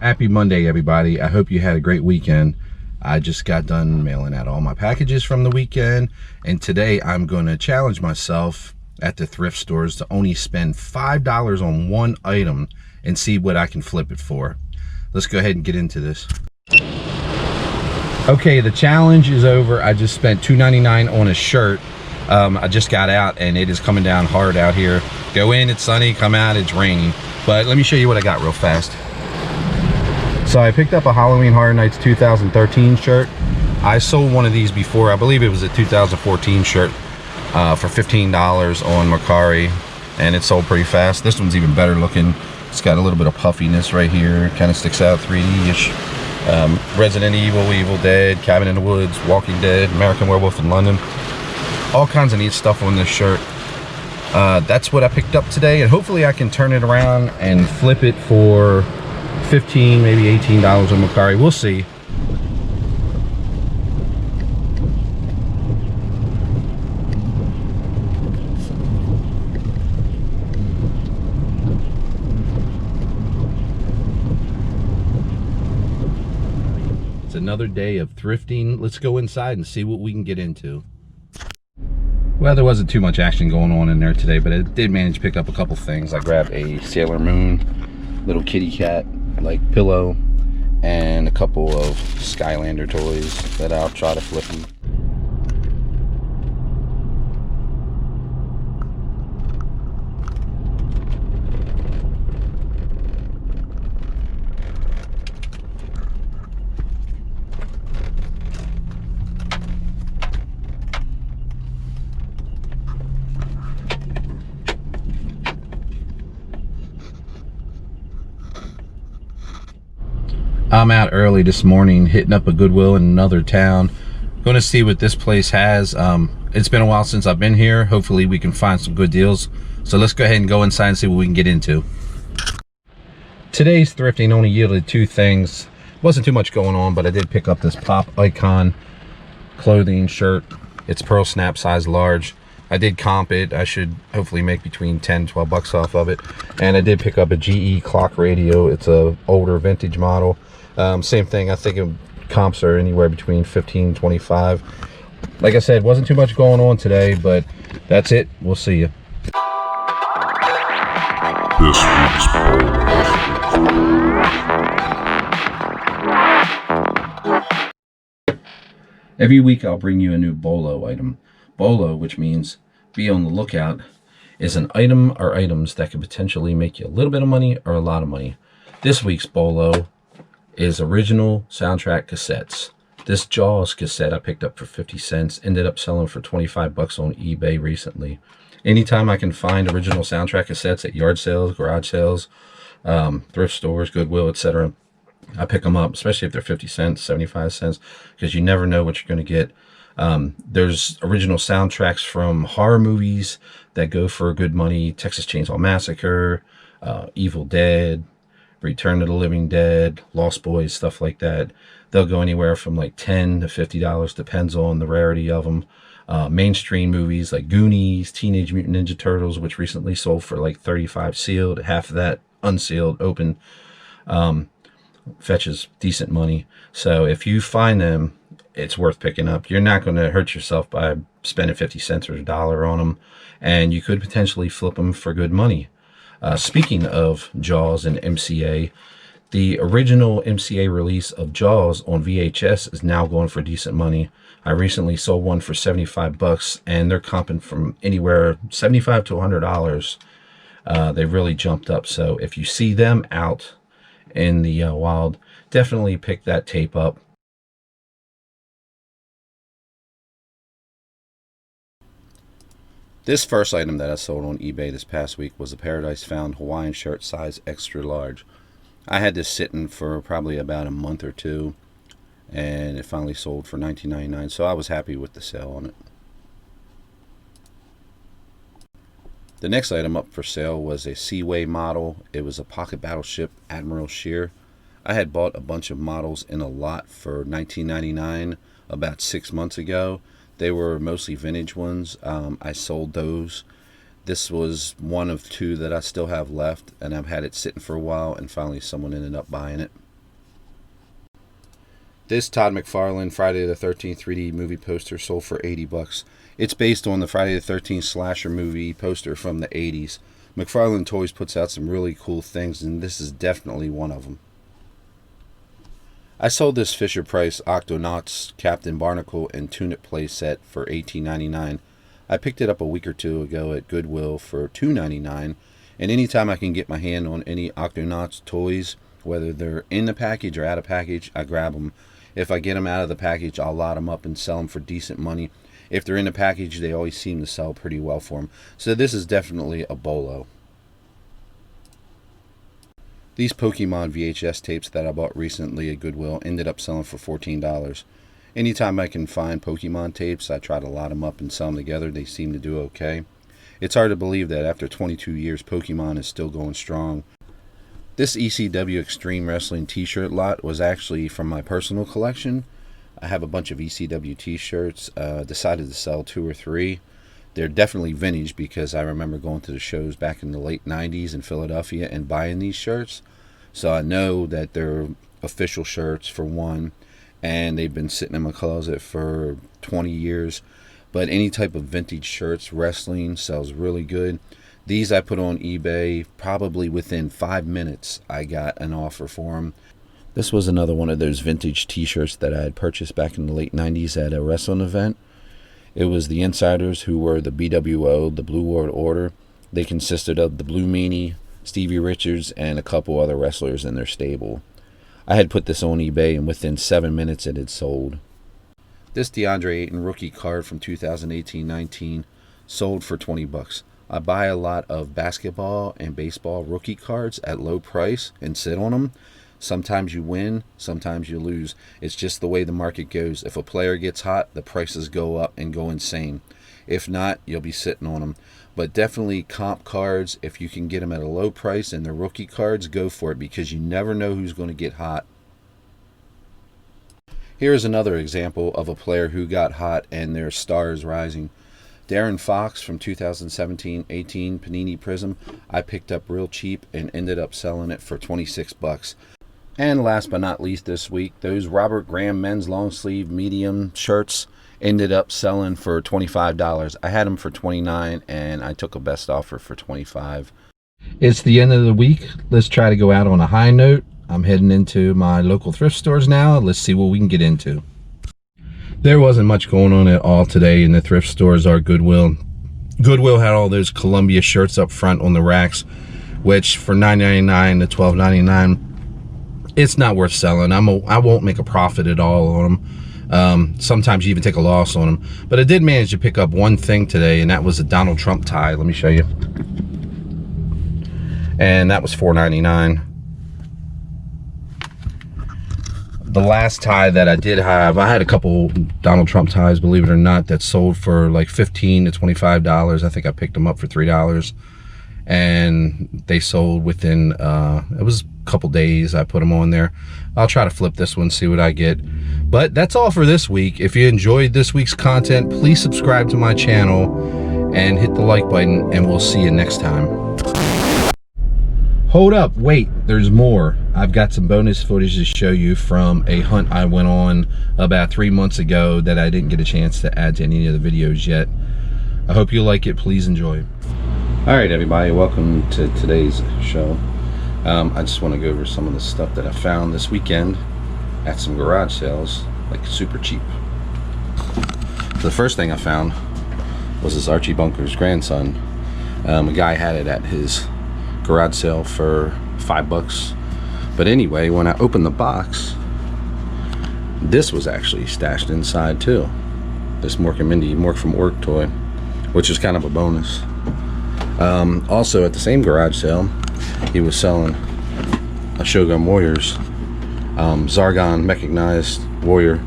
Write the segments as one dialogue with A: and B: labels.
A: Happy Monday, everybody. I hope you had a great weekend. I just got done mailing out all my packages from the weekend, and today I'm going to challenge myself at the thrift stores to only spend $5 on one item and see what I can flip it for. Let's go ahead and get into this. Okay, the challenge is over. I just spent $2.99 on a shirt. I just got out and it is coming down hard out here. Go in, it's sunny, come out, it's raining. But let me show you what I got real fast. So I picked up a Halloween Horror Nights 2013 shirt. I sold one of these before. I believe it was a 2014 shirt for $15 on Mercari, and it sold pretty fast. This one's even better looking. It's got a little bit of puffiness right here. Kind of sticks out 3D-ish. Resident Evil, Evil Dead, Cabin in the Woods, Walking Dead, American Werewolf in London. All kinds of neat stuff on this shirt. That's what I picked up today, and hopefully I can turn it around and flip it for $15, maybe $18 on Mercari. We'll see. It's another day of thrifting. Let's go inside and see what we can get into. Well, there wasn't too much action going on in there today, but I did manage to pick up a couple things. I grabbed a Sailor Moon little kitty cat like pillow and a couple of Skylander toys that I'll try to flip them. I'm out early this morning, hitting up a Goodwill in another town. Going to see what this place has. It's been a while since I've been here. Hopefully we can find some good deals. So let's go ahead and go inside and see what we can get into. Today's thrifting only yielded two things. Wasn't too much going on, but I did pick up this Pop Icon clothing shirt. It's pearl snap size large. I did comp it. I should hopefully make between 10 12 bucks off of it. And I did pick up a GE clock radio. It's a older vintage model. Same thing. I think comps are anywhere between 15 25. Like I said, wasn't too much going on today, but that's it. We'll see you. This week's Every week I'll bring you a new BOLO item. BOLO, which means be on the lookout, is an item or items that could potentially make you a little bit of money or a lot of money. This week's BOLO is original soundtrack cassettes. This Jaws cassette I picked up for 50 cents, ended up selling for 25 bucks on eBay recently. Anytime I can find original soundtrack cassettes at yard sales, garage sales, thrift stores, Goodwill, etc., I pick them up, especially if they're 50 cents, 75 cents, because you never know what you're going to get. There's original soundtracks from horror movies that go for good money. Texas Chainsaw Massacre, Evil Dead, Return of the Living Dead, Lost Boys, stuff like that. They'll go anywhere from like $10 to $50, depends on the rarity of them. Mainstream movies like Goonies, Teenage Mutant Ninja Turtles, which recently sold for like 35 sealed, half of that unsealed, open, fetches decent money. So if you find them, it's worth picking up. You're not going to hurt yourself by spending 50 cents or $1 on them, and you could potentially flip them for good money. Speaking of Jaws and MCA, the original MCA release of Jaws on VHS is now going for decent money. I recently sold one for 75 bucks, and they're comping from anywhere $75 to $100. They've really jumped up. So if you see them out in the wild, definitely pick that tape up. This first item that I sold on eBay this past week was a Paradise Found Hawaiian shirt size extra large. I had this sitting for probably about a month or two, and it finally sold for $19.99, so I was happy with the sale on it. The next item up for sale was a Seaway model. It was a pocket battleship Admiral Shear. I had bought a bunch of models in a lot for $19.99 about 6 months ago. They were mostly vintage ones. I sold those. This was one of two that I still have left, and I've had it sitting for a while, and finally someone ended up buying it. This Todd McFarlane Friday the 13th 3D movie poster sold for 80 bucks. It's based on the Friday the 13th slasher movie poster from the 80s. McFarlane Toys puts out some really cool things, and this is definitely one of them. I sold this Fisher-Price Octonauts Captain Barnacle and Tunic play set for $18.99. I picked it up a week or two ago at Goodwill for $2.99, and anytime I can get my hand on any Octonauts toys, whether they're in the package or out of package, I grab them. If I get them out of the package, I'll lot them up and sell them for decent money. If they're in the package, they always seem to sell pretty well for them. So this is definitely a bolo. These Pokemon VHS tapes that I bought recently at Goodwill ended up selling for $14. Anytime I can find Pokemon tapes, I try to lot them up and sell them together. They seem to do okay. It's hard to believe that after 22 years, Pokemon is still going strong. This ECW Extreme Wrestling t-shirt lot was actually from my personal collection. I have a bunch of ECW t-shirts, decided to sell 2 or 3. They're definitely vintage because I remember going to the shows back in the late 90s in Philadelphia and buying these shirts. So I know that they're official shirts for one, and they've been sitting in my closet for 20 years. But any type of vintage shirts, wrestling sells really good. These I put on eBay. Probably within 5 minutes I got an offer for them. This was another one of those vintage t-shirts that I had purchased back in the late 90s at a wrestling event. It was the Insiders, who were the BWO, the Blue World Order. They consisted of the Blue Meanie, Stevie Richards, and a couple other wrestlers in their stable. I had put this on eBay, and within 7 minutes it had sold. This DeAndre Ayton rookie card from 2018-19 sold for 20 bucks. I buy a lot of basketball and baseball rookie cards at low price and sit on them. Sometimes you win, sometimes you lose. It's just the way the market goes. If a player gets hot, the prices go up and go insane. If not, you'll be sitting on them. But definitely comp cards, if you can get them at a low price and they're rookie cards, go for it because you never know who's going to get hot. Here is another example of a player who got hot and their star is rising. Darren Fox from 2017-18 Panini Prism. I picked up real cheap and ended up selling it for 26 bucks. And last but not least this week, those Robert Graham men's long sleeve medium shirts ended up selling for $25. I had them for $29 and I took a best offer for $25. It's the end of the week. Let's try to go out on a high note. I'm heading into my local thrift stores now. Let's see what we can get into. There wasn't much going on at all today in the thrift stores or Goodwill. Goodwill had all those Columbia shirts up front on the racks, which for $9.99 to $12.99, it's not worth selling. I won't make a profit at all on them. Sometimes you even take a loss on them. But I did manage to pick up one thing today, and that was a Donald Trump tie. Let me show you. And that was $4.99. The last tie that I did have, I had a couple Donald Trump ties, believe it or not, that sold for like $15 to $25. I think I picked them up for $3. And they sold within, it was a couple days I put them on there. I'll try to flip this one, see what I get. But that's all for this week. If you enjoyed this week's content, please subscribe to my channel and hit the like button, and we'll see you next time. Hold up, wait, there's more. I've got some bonus footage to show you from a hunt I went on about 3 months ago that I didn't get a chance to add to any of the videos yet. I hope you like it. Please enjoy. All right, everybody, welcome to today's show. I just want to go over some of the stuff that I found this weekend at some garage sales, like super cheap. So the first thing I found was this Archie Bunker's grandson. A guy had it at his garage sale for $5. But anyway, when I opened the box, this was actually stashed inside too. This Mork and Mindy Mork from Ork toy, which is kind of a bonus. Also at the same garage sale, he was selling a Shogun Warriors Zargon mechanized warrior.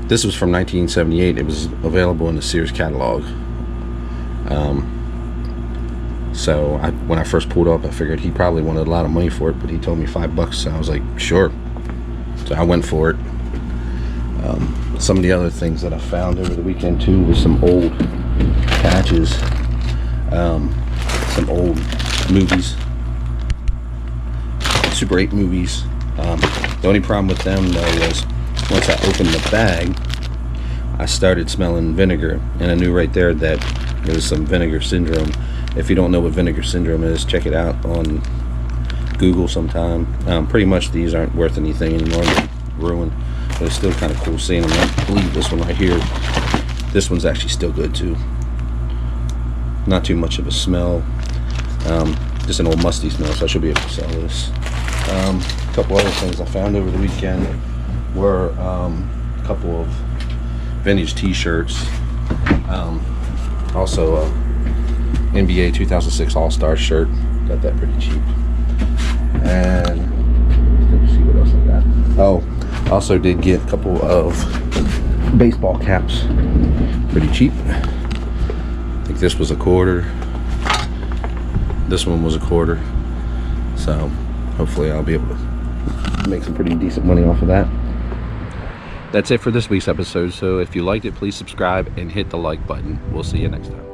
A: This was from 1978. It was available in the Sears catalog. So when I first pulled up, I figured he probably wanted a lot of money for it, but he told me $5, so I was like, sure. So I went for it. Some of the other things that I found over the weekend too was some old patches, some old movies, Super 8 movies. The only problem with them though was once I opened the bag, I started smelling vinegar, and I knew right there that it was some vinegar syndrome. If you don't know what vinegar syndrome is, check it out on Google sometime. Pretty much these aren't worth anything anymore, they're ruined, but it's still kind of cool seeing them. I believe this one right here, this one's actually still good too. Not too much of a smell, just an old musty smell, so I should be able to sell this. A couple other things I found over the weekend were a couple of vintage t-shirts, also a NBA 2006 All-Star shirt, got that pretty cheap. And let's see what else I got. Oh, I also did get a couple of baseball caps, pretty cheap. I think this was $0.25. This one was $0.25. So hopefully I'll be able to make some pretty decent money off of that. That's it for this week's episode. So if you liked it, please subscribe and hit the like button. We'll see you next time.